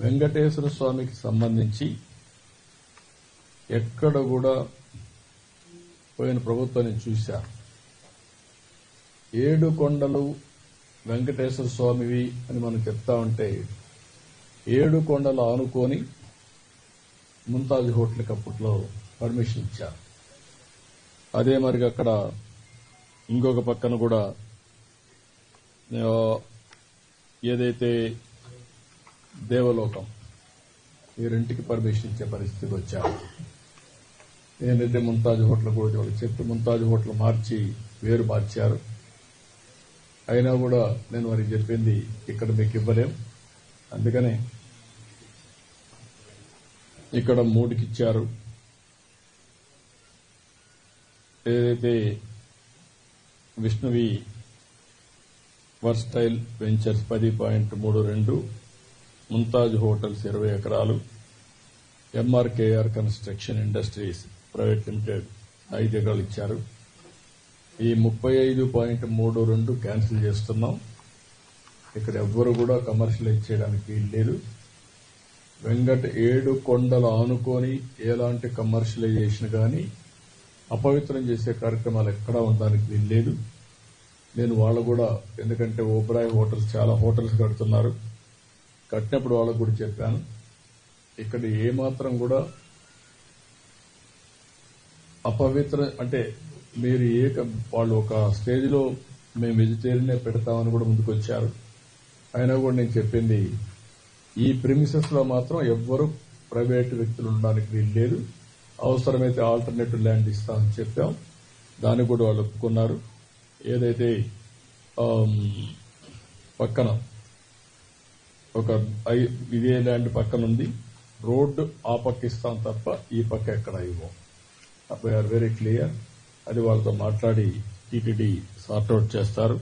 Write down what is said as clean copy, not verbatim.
వెంకటేశ్వర స్వామికి సంబంధించి ఎక్కడ కూడా పోయిన ప్రభుత్వాన్ని చూశా. 7 కొండలు వెంకటేశ్వర స్వామివి అని మనం చెప్తా ఉంటే 7 కొండలు ఆనుకొని ముంతాజ్ హోటల్కి అప్పట్లో పర్మిషన్ ఇచ్చారు. అదే మరి అక్కడ ఇంకొక పక్కన కూడా ఏదైతే దేవలోకం ఈ రెంటికి పర్మిషన్ ఇచ్చే పరిస్థితికి వచ్చారు. నేనైతే ముంతాజ్ హోటల్ కూడా చెప్పి ముంతాజ్ హోటల్ వేరు మార్చారు. అయినా కూడా నేను వారికి చెప్పింది ఇక్కడ మీకు ఇవ్వలేం, అందుకనే ఇక్కడ 3కి ఇచ్చారు. ఏదైతే విష్ణువి వర్స్టైల్ వెంచర్స్ 10.32, ముంతాజ్ హోటల్స్ 20 ఎకరాలు, MRKR construction industries private limited 5 ఎకరాలు ఇచ్చారు. ఈ 35.32 క్యాన్సిల్ చేస్తున్నాం. ఇక్కడ ఎవ్వరు కూడా కమర్షియలైజ్ చేయడానికి వీలు లేదు. 7 కొండలు ఆనుకొని ఎలాంటి కమర్షియలైజేషన్ కానీ అపవిత్రం చేసే కార్యక్రమాలు ఎక్కడా ఉండడానికి వీలు లేదు. నేను వాళ్ళు కూడా, ఎందుకంటే ఓబ్రాయ్ హోటల్స్ చాలా హోటల్స్ కడుతున్నారు, కట్టినప్పుడు వాళ్ళకు కూడా చెప్పాను, ఇక్కడ ఏమాత్రం కూడా అపవిత్ర అంటే మీరు వాళ్ళు ఒక స్టేజ్లో మేము వెజిటేరియనే పెడతామని కూడా ముందుకొచ్చారు. అయినా కూడా నేను చెప్పింది ఈ ప్రిమిసెస్ లో మాత్రం ఎవ్వరూ ప్రైవేట్ వ్యక్తులు ఉండడానికి వీలు లేదు. అవసరమైతే ఆల్టర్నేటివ్ ల్యాండ్ ఇస్తామని చెప్పాం, దాన్ని కూడా వాళ్ళు ఒప్పుకున్నారు. ఏదైతే పక్కన ఒక ఇదే ల్యాండ్ పక్కన ఉంది, రోడ్డు ఆ పక్క ఇస్తాం తప్ప ఈ పక్క ఎక్కడ ఇవ్వం. We are very clear. అది వాళ్ళతో మాట్లాడి టీటీడీ సార్ట్అవుట్ చేస్తారు.